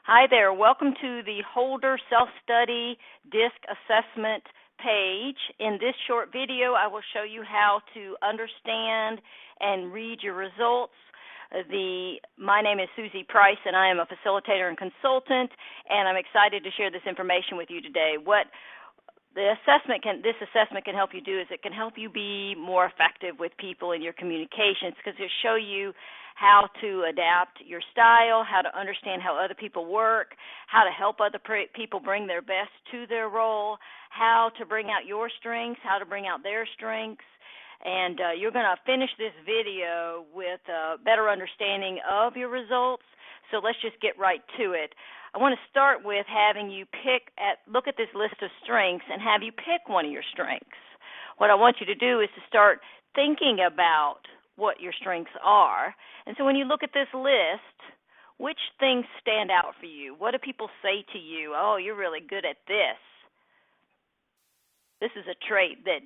Hi there. Welcome to the Holder Self-Study DISC Assessment page. In this short video, I will show you how to understand and read your results. My name is Susie Price, and I am a facilitator and consultant, and I'm excited to share this information with you today. What this assessment can help you do is it can help you be more effective with people in your communications, because it'll show you how to adapt your style, how to understand how other people work, how to help other people bring their best to their role, how to bring out your strengths, how to bring out their strengths. And you're going to finish this video with a better understanding of your results. So let's just get right to it. I want to start with having you look at this list of strengths and have you pick one of your strengths. What I want you to do is to start thinking about what your strengths are. And so when you look at this list, which things stand out for you? What do people say to you? Oh, you're really good at this. This is a trait that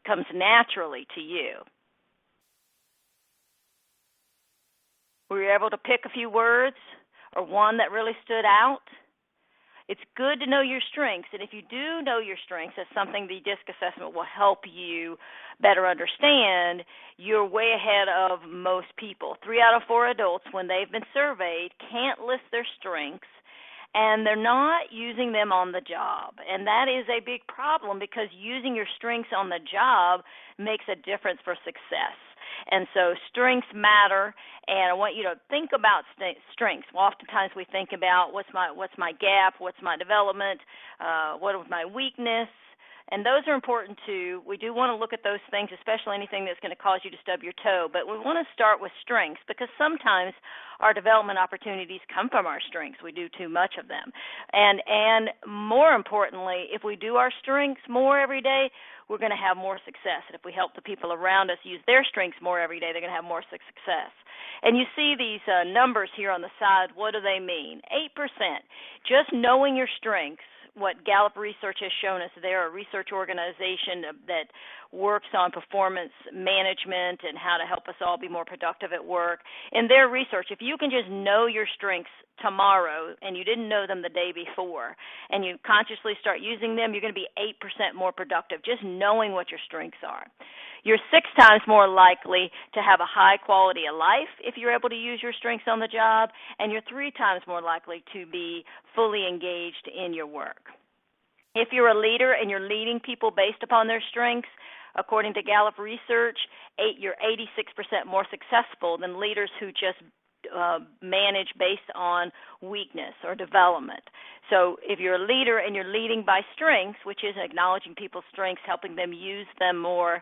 comes naturally to you. Were you able to pick a few words or one that really stood out? It's good to know your strengths, and if you do know your strengths, that's something the DISC assessment will help you better understand. You're way ahead of most people. 3 out of 4 adults, when they've been surveyed, can't list their strengths, and they're not using them on the job. And that is a big problem, because using your strengths on the job makes a difference for success. And so strengths matter, and I want you to think about strengths. Well, oftentimes we think about what's my gap, what's my development, what is my weakness, and those are important too. We do want to look at those things, especially anything that's going to cause you to stub your toe. But we want to start with strengths, because sometimes our development opportunities come from our strengths. We do too much of them. And more importantly, if we do our strengths more every day, we're going to have more success. And if we help the people around us use their strengths more every day, they're going to have more success. And you see these numbers here on the side. What do they mean? 8%. Just knowing your strengths. What Gallup research has shown us, they're a research organization that works on performance management and how to help us all be more productive at work. In their research, if you can just know your strengths tomorrow and you didn't know them the day before, and you consciously start using them, you're going to be 8% more productive, just knowing what your strengths are. You're 6 times more likely to have a high quality of life if you're able to use your strengths on the job, and you're 3 times more likely to be fully engaged in your work. If you're a leader and you're leading people based upon their strengths, according to Gallup research, you're 86% more successful than leaders who just manage based on weakness or development. So if you're a leader and you're leading by strengths, which is acknowledging people's strengths, helping them use them more,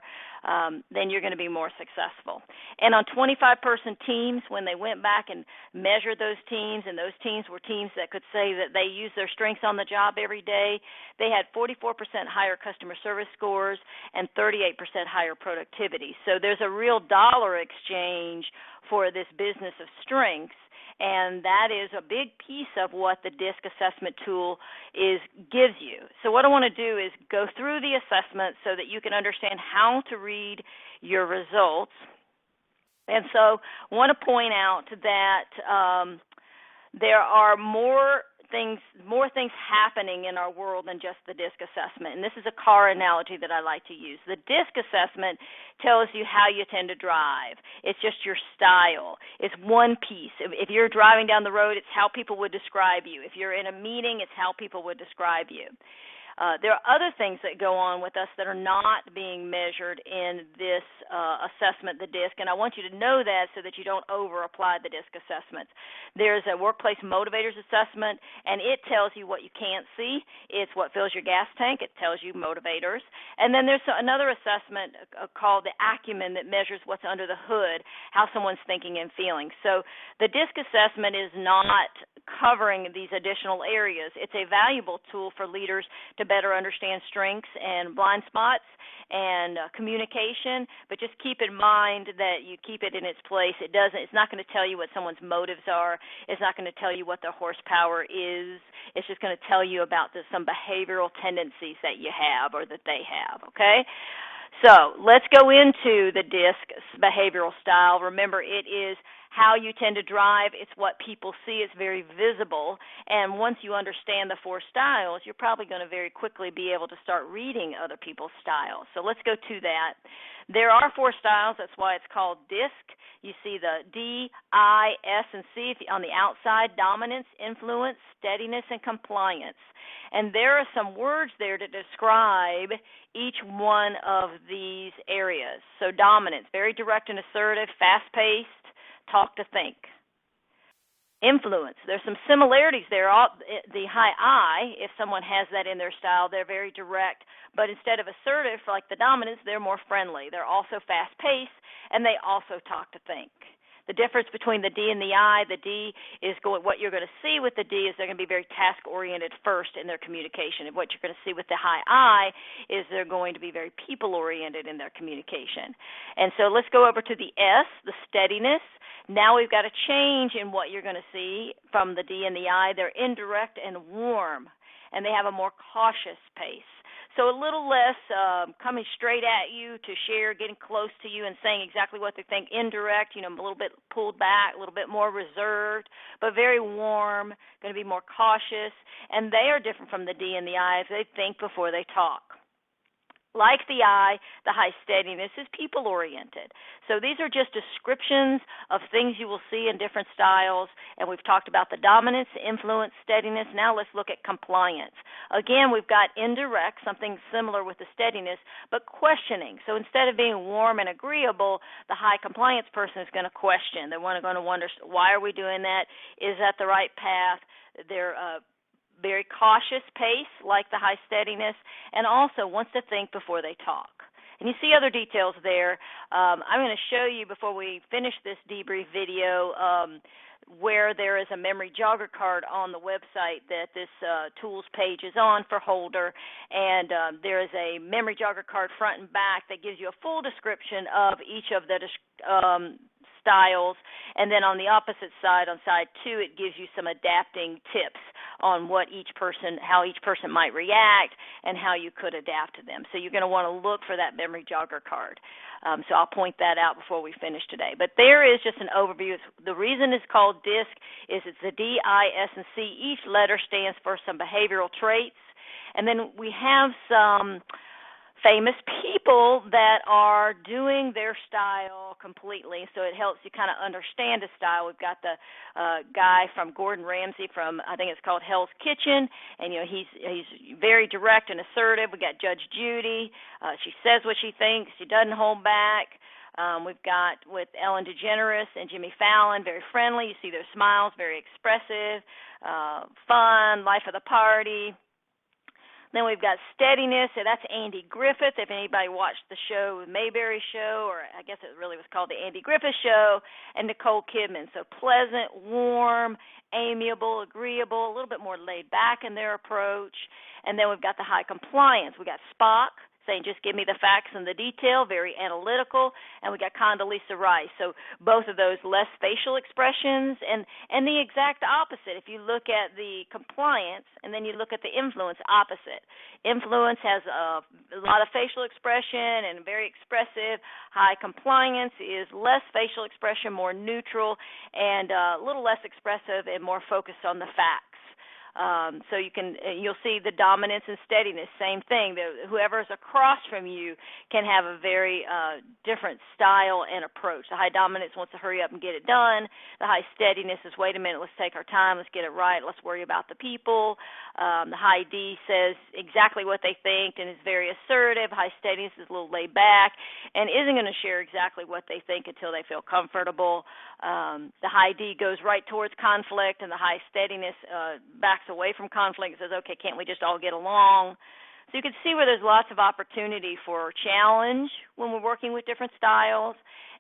then you're going to be more successful. And on 25-person teams, when they went back and measured those teams, and those teams were teams that could say that they use their strengths on the job every day, they had 44% higher customer service scores and 38% higher productivity. So there's a real dollar exchange for this business of strengths, and that is a big piece of what the DISC assessment tool gives you. So what I want to do is go through the assessment so that you can understand how to read your results. And so I want to point out that there are more things happening in our world than just the DISC assessment. And this is a car analogy that I like to use. The DISC assessment tells you how you tend to drive. It's just your style. It's one piece. If you're driving down the road, it's how people would describe you. If you're in a meeting, it's how people would describe you. There are other things that go on with us that are not being measured in this assessment, the DISC, and I want you to know that so that you don't over-apply the DISC assessments. There's a workplace motivators assessment, and it tells you what you can't see. It's what fills your gas tank. It tells you motivators. And then there's another assessment called the Acumen that measures what's under the hood, how someone's thinking and feeling. So the DISC assessment is not covering these additional areas. It's a valuable tool for leaders to better understand strengths and blind spots and communication, but just keep in mind that you keep it in its place. It's not going to tell you what someone's motives are. It's not going to tell you what their horsepower is. It's just going to tell you about some behavioral tendencies that you have or that they have, okay? So let's go into the DISC behavioral style. Remember, it is how you tend to drive. It's what people see. It's very visible. And once you understand the 4 styles, you're probably going to very quickly be able to start reading other people's styles. So let's go to that. There are 4 styles. That's why it's called DISC. You see the D, I, S, and C on the outside: dominance, influence, steadiness, and compliance. And there are some words there to describe each one of these areas. So dominance, very direct and assertive, fast-paced, talk to think. Influence, there's some similarities there. The high I, if someone has that in their style, they're very direct, but instead of assertive, like the dominance, they're more friendly. They're also fast-paced, and they also talk to think. The difference between the D and the I, the D is what you're going to see with the D is they're going to be very task-oriented first in their communication. And what you're going to see with the high I is they're going to be very people-oriented in their communication. And so let's go over to the S, the steadiness. Now we've got a change in what you're going to see from the D and the I. They're indirect and warm, and they have a more cautious pace. So a little less coming straight at you to share, getting close to you and saying exactly what they think. Indirect, a little bit pulled back, a little bit more reserved, but very warm, going to be more cautious. And they are different from the D and the I. They think before they talk. Like the I, the high steadiness is people-oriented. So these are just descriptions of things you will see in different styles, and we've talked about the dominance, influence, steadiness. Now let's look at compliance. Again, we've got indirect, something similar with the steadiness, but questioning. So instead of being warm and agreeable, the high compliance person is going to question. They're going to wonder, why are we doing that? Is that the right path? They're very cautious pace, like the high steadiness, and also wants to think before they talk. And you see other details there. I'm going to show you before we finish this debrief video where there is a memory jogger card on the website that this tools page is on for Holder, and there is a memory jogger card front and back that gives you a full description of each of the styles, and then on the opposite side, on side 2, it gives you some adapting tips on how each person might react and how you could adapt to them. So you're going to want to look for that memory jogger card. So I'll point that out before we finish today. But there is just an overview. The reason it's called DISC is it's the D, I, S, and C. Each letter stands for some behavioral traits. And then we have some famous people that are doing their style completely, so it helps you kind of understand a style. We've got the guy from Gordon Ramsay from, I think it's called Hell's Kitchen, and he's very direct and assertive. We got Judge Judy. She says what she thinks. She doesn't hold back. We've got with Ellen DeGeneres and Jimmy Fallon, very friendly. You see their smiles, very expressive, fun, life of the party. Then we've got steadiness, so that's Andy Griffith. If anybody watched the show, Mayberry Show, or I guess it really was called the Andy Griffith Show, and Nicole Kidman. So pleasant, warm, amiable, agreeable, a little bit more laid back in their approach. And then we've got the high compliance. We got Spock, saying just give me the facts and the detail, very analytical. And we got Condoleezza Rice. So both of those, less facial expressions, and the exact opposite. If you look at the compliance and then you look at the influence, opposite. Influence has a lot of facial expression and very expressive. High compliance is less facial expression, more neutral, and a little less expressive and more focused on the facts. So you'll see the dominance and steadiness, same thing. Whoever is across from you can have a very different style and approach. The high dominance wants to hurry up and get it done. The high steadiness is, wait a minute, let's take our time, let's get it right, let's worry about the people. The high D says exactly what they think and is very assertive. High steadiness is a little laid back and isn't going to share exactly what they think until they feel comfortable. The high D goes right towards conflict, and the high steadiness backs away from conflict and says, okay, can't we just all get along? So you can see where there's lots of opportunity for challenge when we're working with different styles,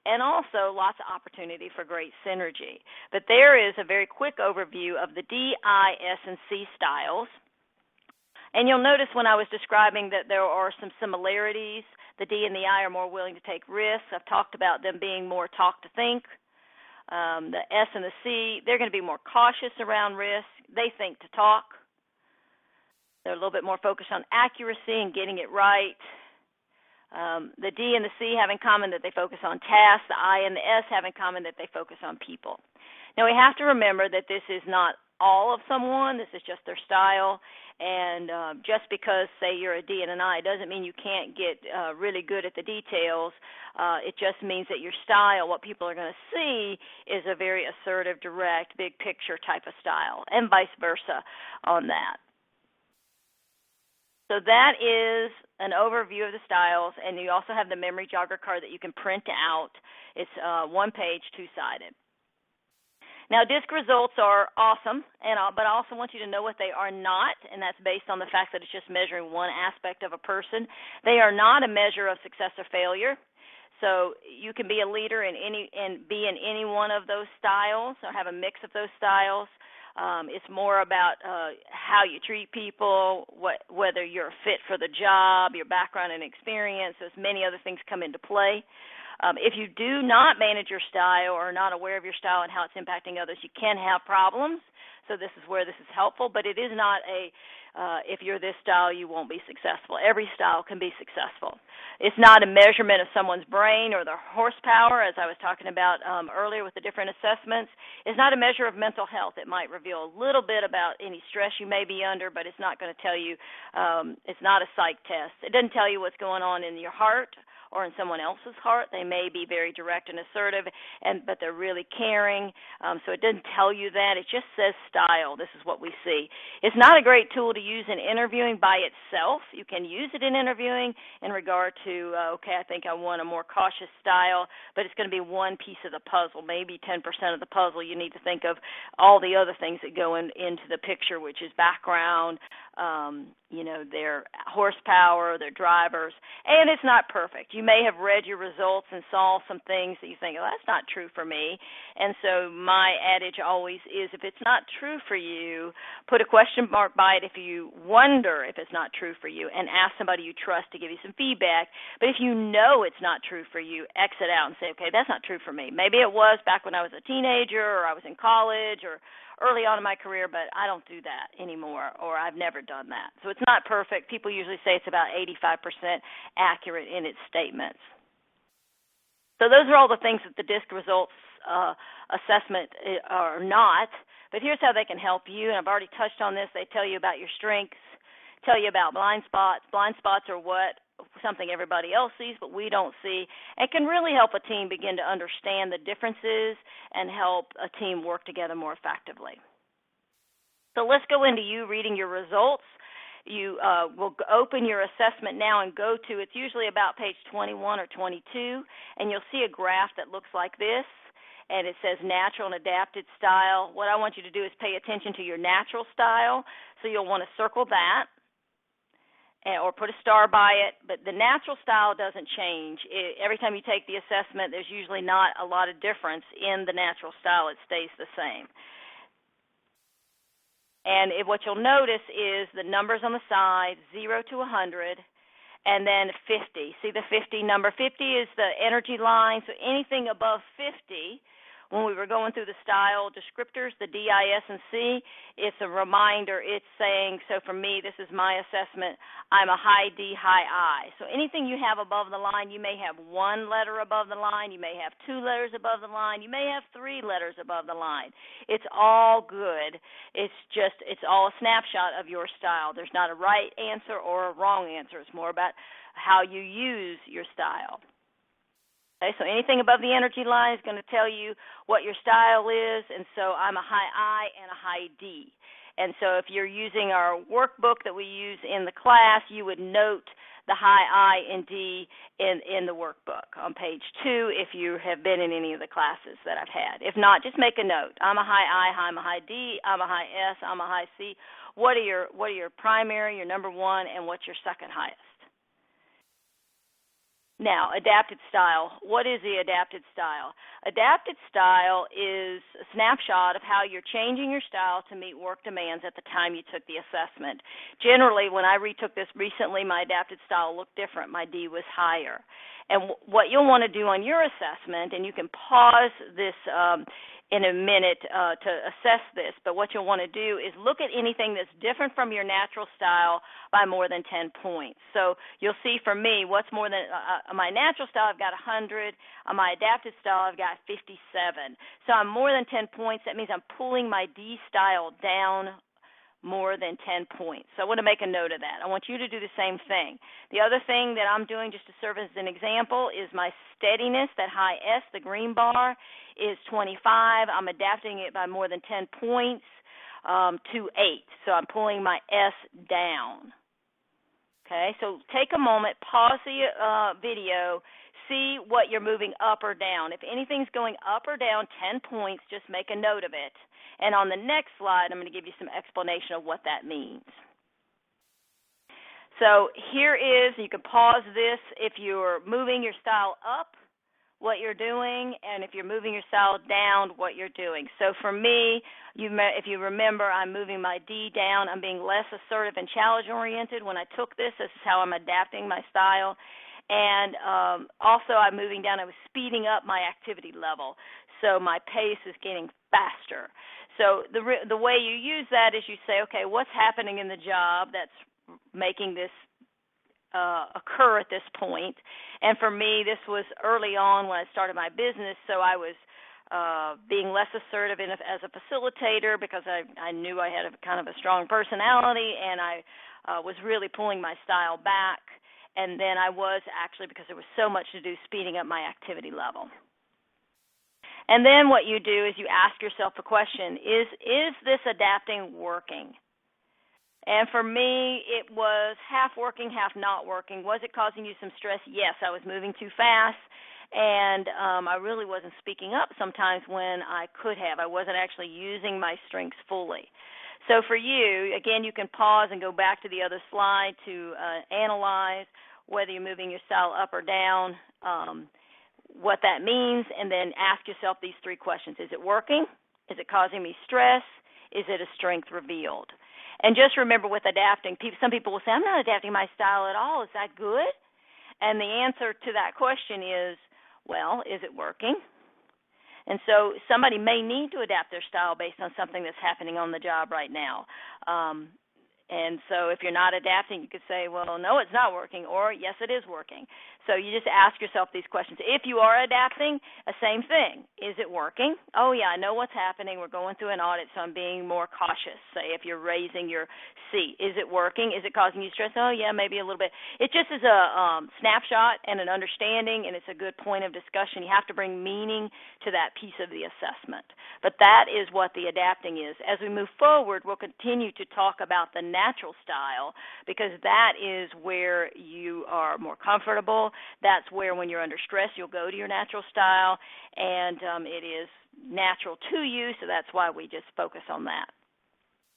and also lots of opportunity for great synergy. But there is a very quick overview of the D, I, S, and C styles. And you'll notice when I was describing that there are some similarities. The D and the I are more willing to take risks. I've talked about them being more talk to think. The S and the C, they're going to be more cautious around risk. They think to talk. They're a little bit more focused on accuracy and getting it right. The D and the C have in common that they focus on tasks. The I and the S have in common that they focus on people. Now, we have to remember that this is not all of someone. This is just their style. And just because, say, you're a D and an I doesn't mean you can't get really good at the details. It just means that your style, what people are going to see, is a very assertive, direct, big picture type of style, and vice versa on that. So that is an overview of the styles, and you also have the memory jogger card that you can print out. It's one page, two-sided. Now, DISC results are awesome, but I also want you to know what they are not, and that's based on the fact that it's just measuring one aspect of a person. They are not a measure of success or failure. So you can be a leader and be in any one of those styles or have a mix of those styles. It's more about how you treat people, whether you're fit for the job, your background and experience. As many other things come into play. If you do not manage your style or are not aware of your style and how it's impacting others, you can have problems. So this is where this is helpful, but it is not if you're this style, you won't be successful. Every style can be successful. It's not a measurement of someone's brain or their horsepower, as I was talking about earlier with the different assessments. It's not a measure of mental health. It might reveal a little bit about any stress you may be under, but it's not going to tell you, it's not a psych test. It doesn't tell you what's going on in your heart or in someone else's heart. They may be very direct and assertive, but they're really caring. So it doesn't tell you that. It just says style. This is what we see. It's not a great tool to use in interviewing by itself. You can use it in interviewing in regard to, I think I want a more cautious style, but it's going to be one piece of the puzzle, maybe 10% of the puzzle. You need to think of all the other things that go into the picture, which is background, their horsepower, their drivers, and it's not perfect. You may have read your results and saw some things that you think, oh, that's not true for me. And so my adage always is, if it's not true for you, put a question mark by it if you wonder if it's not true for you, and ask somebody you trust to give you some feedback. But if you know it's not true for you, exit out and say, okay, that's not true for me. Maybe it was back when I was a teenager or I was in college or early on in my career, but I don't do that anymore, or I've never done that. So it's not perfect. People usually say it's about 85% accurate in its statements. So those are all the things that the DISC results assessment are not, but here's how they can help you, and I've already touched on this. They tell you about your strengths, tell you about blind spots. Blind spots are something everybody else sees but we don't see, and can really help a team begin to understand the differences and help a team work together more effectively. So let's go into you reading your results. You will open your assessment now and go to, it's usually about page 21 or 22, and you'll see a graph that looks like this, and it says natural and adapted style. What I want you to do is pay attention to your natural style, so you'll want to circle that or put a star by it, but the natural style doesn't change. Every time you take the assessment, there's usually not a lot of difference in the natural style. It stays the same. And what you'll notice is the numbers on the side, 0 to 100, and then 50. See the 50 number? 50 is the energy line, so anything above 50, when we were going through the style descriptors, the D, I, S, and C, it's a reminder. It's saying, so for me, this is my assessment, I'm a high D, high I. So anything you have above the line, you may have one letter above the line, you may have two letters above the line, you may have three letters above the line. It's all good. It's all a snapshot of your style. There's not a right answer or a wrong answer. It's more about how you use your style. Okay, so anything above the energy line is going to tell you what your style is, and so I'm a high I and a high D. And so if you're using our workbook that we use in the class, you would note the high I and D in the workbook on page 2 if you have been in any of the classes that I've had. If not, just make a note. I'm a high I, I'm a high D, I'm a high S, I'm a high C. What are your primary, your number one, and what's your second highest? Now, adapted style. What is the adapted style? Adapted style is a snapshot of how you're changing your style to meet work demands at the time you took the assessment. Generally, when I retook this recently, my adapted style looked different. My D was higher. And what you'll want to do on your assessment, and you can pause this in a minute to assess this, but what you'll want to do is look at anything that's different from your natural style by more than 10 points. So you'll see for me, what's more than my natural style, I've got 100. On my adapted style, I've got 57. So I'm more than 10 points. That means I'm pulling my D style down more than 10 points. So I want to make a note of that. I want you to do the same thing. The other thing that I'm doing, just to serve as an example, is my steadiness, that high S, the green bar, is 25. I'm adapting it by more than 10 points to 8. So I'm pulling my S down. Okay, so take a moment, pause the video, see what you're moving up or down. If anything's going up or down 10 points, just make a note of it. And on the next slide, I'm going to give you some explanation of what that means. So here is, you can pause this if you're moving your style up, what you're doing, and if you're moving your style down, what you're doing. So for me, if you remember, I'm moving my D down. I'm being less assertive and challenge-oriented. When I took this is how I'm adapting my style. And also I'm moving down. I was speeding up my activity level, so my pace is getting faster. So the way you use that is you say, okay, what's happening in the job that's making this occur at this point? And for me, this was early on when I started my business, so I was being less assertive as a facilitator because I knew I had a kind of a strong personality, and I was really pulling my style back. And then I was actually, because there was so much to do, speeding up my activity level. And then what you do is you ask yourself a question, is this adapting working? And for me, it was half working, half not working. Was it causing you some stress? Yes, I was moving too fast, and I really wasn't speaking up sometimes when I could have. I wasn't actually using my strengths fully. So for you, again, you can pause and go back to the other slide to analyze whether you're moving your style up or down, what that means, and then ask yourself these three questions. Is it working? Is it causing me stress? Is it a strength revealed? And just remember with adapting, some people will say, I'm not adapting my style at all. Is that good? And the answer to that question is, well, is it working? And so somebody may need to adapt their style based on something that's happening on the job right now. And so if you're not adapting, you could say, well, no, it's not working, or yes, it is working. So you just ask yourself these questions. If you are adapting, the same thing. Is it working? Oh, yeah, I know what's happening. We're going through an audit, so I'm being more cautious, say, if you're raising your seat. Is it working? Is it causing you stress? Oh, yeah, maybe a little bit. It just is a snapshot and an understanding, and it's a good point of discussion. You have to bring meaning to that piece of the assessment. But that is what the adapting is. As we move forward, we'll continue to talk about the natural style, because that is where you are more comfortable. That's where, when you're under stress, you'll go to your natural style, and it is natural to you, so that's why we just focus on that.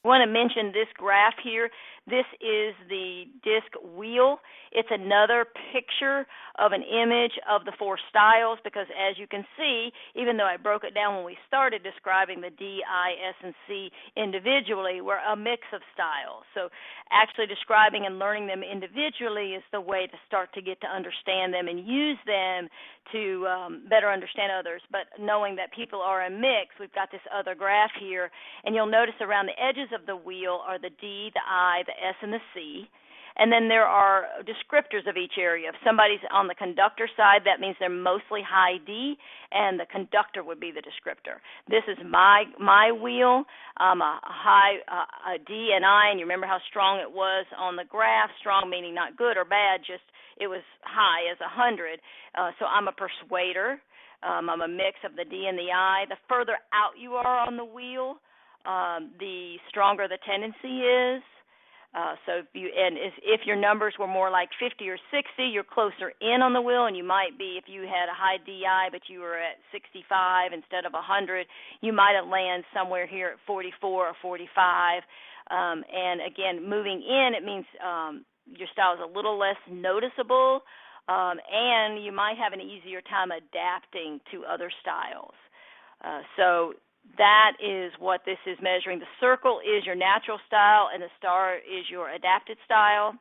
I want to mention this graph here. This is the DISC wheel. It's another picture of an image of the four styles, because as you can see, even though I broke it down when we started describing the D, I, S, and C individually, we're a mix of styles. So actually describing and learning them individually is the way to start to get to understand them and use them to better understand others. But knowing that people are a mix, we've got this other graph here, and you'll notice around the edges of the wheel are the D, the I, the S, and the C. And then there are descriptors of each area. If somebody's on the conductor side, that means they're mostly high D, and the conductor would be the descriptor. This is my wheel, a high a D and I, and you remember how strong it was on the graph. Strong meaning not good or bad, just it was high as 100. So I'm a persuader. I'm a mix of the D and the I. The further out you are on the wheel, the stronger the tendency is. So if your numbers were more like 50 or 60, you're closer in on the wheel, and you might be, if you had a high DI but you were at 65 instead of 100, you might have landed somewhere here at 44 or 45. And again, moving in, it means your style is a little less noticeable, and you might have an easier time adapting to other styles. So that is what this is measuring. The circle is your natural style, and the star is your adapted style.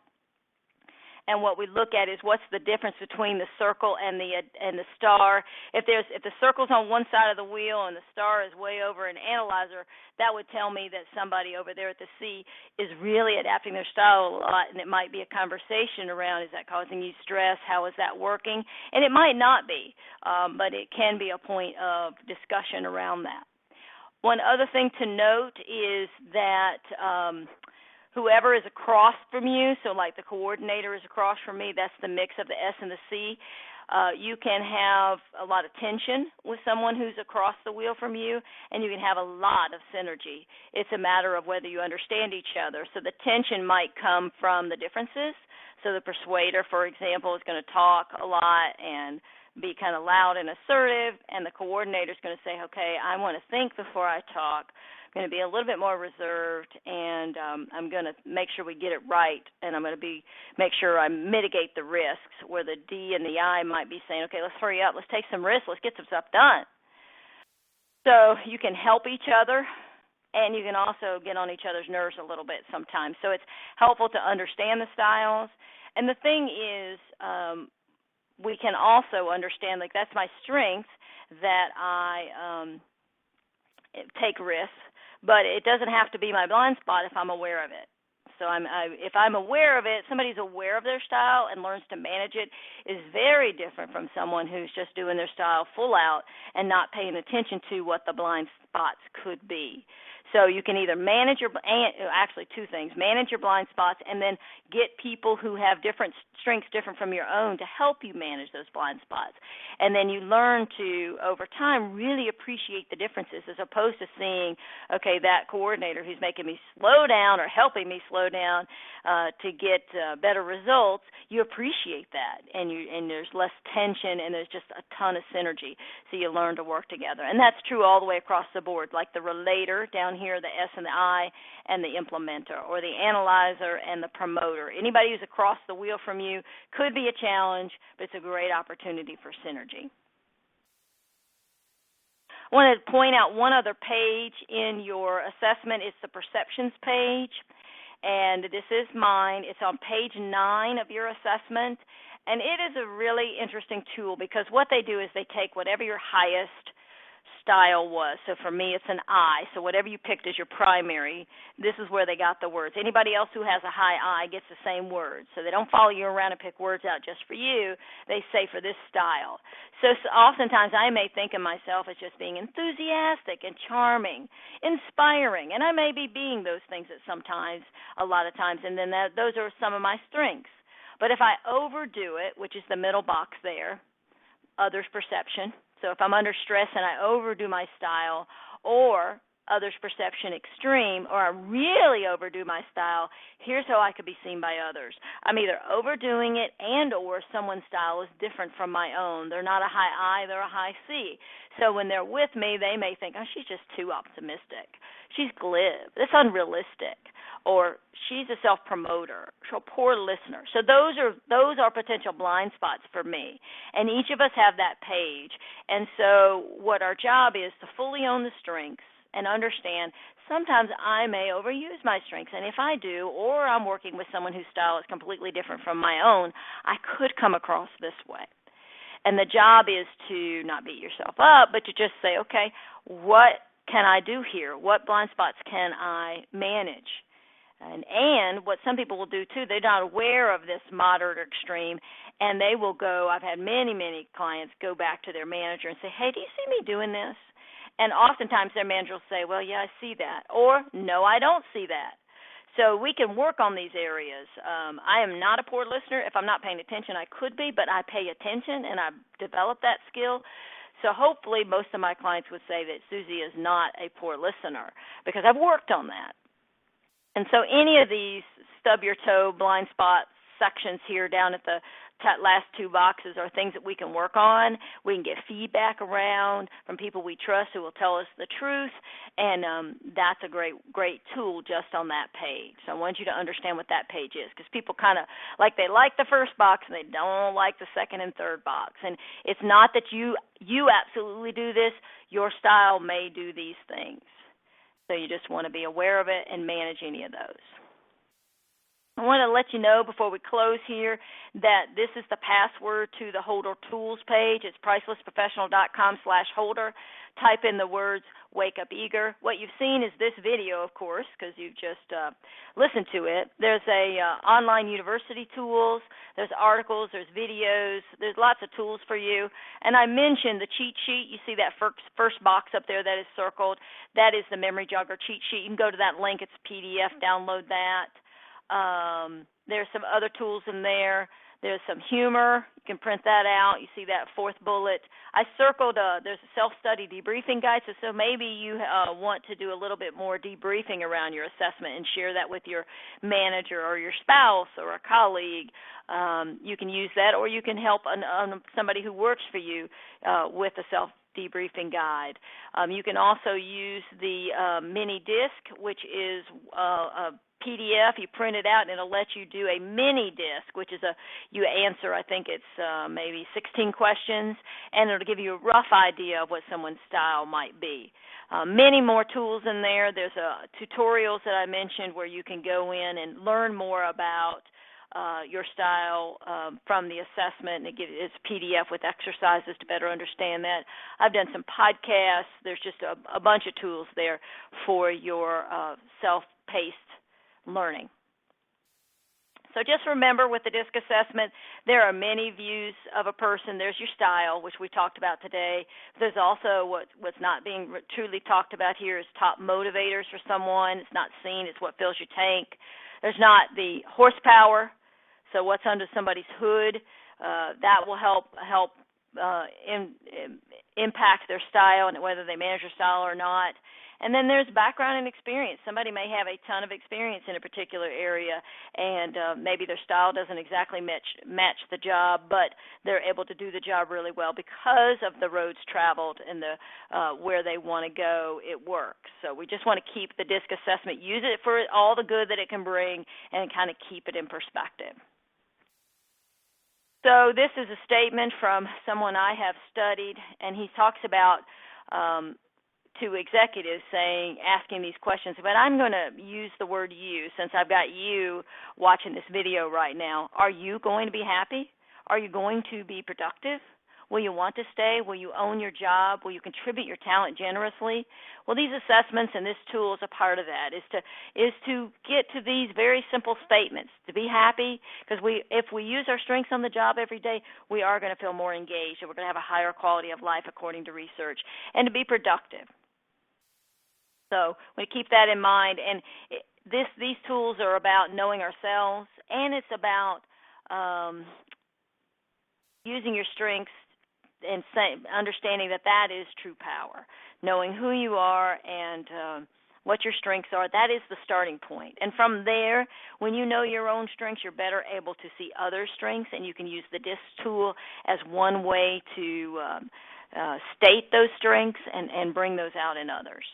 and what we look at is what's the difference between the circle and the star. If the circle's on one side of the wheel and the star is way over an analyzer, that would tell me that somebody over there at the C is really adapting their style a lot, and it might be a conversation around, is that causing you stress? How is that working? And it might not be, but it can be a point of discussion around that. One other thing to note is that whoever is across from you, so like the coordinator is across from me, that's the mix of the S and the C. You can have a lot of tension with someone who's across the wheel from you, and you can have a lot of synergy. It's a matter of whether you understand each other. So the tension might come from the differences. So the persuader, for example, is going to talk a lot and be kind of loud and assertive, and the coordinator is going to say, okay, I want to think before I talk. I'm going to be a little bit more reserved, and I'm going to make sure we get it right, and I'm going to make sure I mitigate the risks, where the D and the I might be saying, okay, let's hurry up, let's take some risks, let's get some stuff done. So you can help each other, and you can also get on each other's nerves a little bit sometimes. So it's helpful to understand the styles. And the thing is, we can also understand, like, that's my strength, that I take risks, but it doesn't have to be my blind spot if I'm aware of it. So if I'm aware of it, somebody's aware of their style and learns to manage it is very different from someone who's just doing their style full out and not paying attention to what the blind spots could be. So you can either manage actually two things, manage your blind spots and then get people who have different strengths different from your own to help you manage those blind spots. And then you learn to, over time, really appreciate the differences as opposed to seeing, okay, that coordinator who's making me slow down or helping me slow down to get better results. You appreciate that, and there's less tension, and there's just a ton of synergy. So you learn to work together. And that's true all the way across the board, like the relator down here, the S and the I, and the implementer, or the analyzer and the promoter. Anybody who's across the wheel from you could be a challenge, but it's a great opportunity for synergy. I want to point out one other page in your assessment. It's the perceptions page, and this is mine. It's on page 9 of your assessment, and it is a really interesting tool because what they do is they take whatever your highest style was. So for me, it's an I. So whatever you picked as your primary, this is where they got the words. Anybody else who has a high I gets the same words. So they don't follow you around and pick words out just for you. They say for this style. So oftentimes I may think of myself as just being enthusiastic and charming, inspiring, and I may be being those things at sometimes, a lot of times, and then those are some of my strengths. But if I overdo it, which is the middle box there, others' perception. So if I'm under stress and I overdo my style, or others' perception extreme, or I really overdo my style, here's how I could be seen by others. I'm either overdoing it and or someone's style is different from my own. They're not a high I, they're a high C. So when they're with me, they may think, oh, she's just too optimistic. She's glib. It's unrealistic. Or she's a self-promoter. She's a poor listener. So those are potential blind spots for me. And each of us have that page. And so what our job is to fully own the strengths and understand sometimes I may overuse my strengths. And if I do, or I'm working with someone whose style is completely different from my own, I could come across this way. And the job is to not beat yourself up, but to just say, okay, what can I do here? What blind spots can I manage? And what some people will do, too, they're not aware of this moderate or extreme, and they will go, I've had many, many clients go back to their manager and say, hey, do you see me doing this? And oftentimes their manager will say, well, yeah, I see that. Or, no, I don't see that. So we can work on these areas. I am not a poor listener. If I'm not paying attention, I could be, but I pay attention, and I've developed that skill. So hopefully most of my clients would say that Susie is not a poor listener because I've worked on that. And so any of these stub your toe, blind spot sections here down at the last two boxes are things that we can work on. We can get feedback around from people we trust who will tell us the truth, and that's a great tool just on that page. So I want you to understand what that page is because people kind of they like the first box and they don't like the second and third box. And it's not that you absolutely do this. Your style may do these things. So you just want to be aware of it and manage any of those. I want to let you know before we close here that this is the password to the Holder Tools page. It's pricelessprofessional.com/Holder. Type in the words "Wake Up Eager." What you've seen is this video, of course, because you've just listened to it. There's a online university tools. There's articles. There's videos. There's lots of tools for you. And I mentioned the cheat sheet. You see that first box up there that is circled. That is the Memory Jogger cheat sheet. You can go to that link. It's PDF. Download that. There's some other tools in there. There's some humor. You can print that out. You see that fourth bullet. I circled, there's a self-study debriefing guide, so maybe you want to do a little bit more debriefing around your assessment and share that with your manager or your spouse or a colleague. You can use that, or you can help somebody who works for you with a self-debriefing guide. You can also use the mini disc, which is a PDF. You print it out, and it'll let you do a mini disc, which is you answer, I think it's maybe 16 questions, and it'll give you a rough idea of what someone's style might be. Many more tools in there. There's tutorials that I mentioned where you can go in and learn more about your style from the assessment, and it's PDF with exercises to better understand that. I've done some podcasts. There's just a bunch of tools there for your self-paced learning. So just remember, with the DISC assessment, there are many views of a person. There's your style, which we talked about today. There's also what's not being truly talked about here is top motivators for someone. It's not seen. It's what fills your tank. There's not the horsepower. So what's under somebody's hood, that will help impact their style and whether they manage their style or not. And then there's background and experience. Somebody may have a ton of experience in a particular area, and maybe their style doesn't exactly match the job, but they're able to do the job really well because of the roads traveled and the where they want to go. It works. So we just want to keep the DISC assessment, use it for all the good that it can bring, and kind of keep it in perspective. So this is a statement from someone I have studied, and he talks about to executives asking these questions, but I'm going to use the word you since I've got you watching this video right now. Are you going to be happy? Are you going to be productive? Will you want to stay? Will you own your job? Will you contribute your talent generously? Well, these assessments and this tool is a part of that, is to get to these very simple statements, to be happy, because if we use our strengths on the job every day, we are going to feel more engaged, and we're going to have a higher quality of life according to research, and to be productive. So we keep that in mind, and these tools are about knowing ourselves, and it's about using your strengths and understanding that is true power. Knowing who you are and what your strengths are, that is the starting point. And from there, when you know your own strengths, you're better able to see other strengths, and you can use the DISC tool as one way to state those strengths and bring those out in others.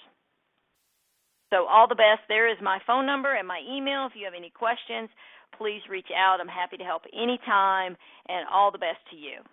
So all the best. There is my phone number and my email. If you have any questions, please reach out. I'm happy to help anytime, and all the best to you.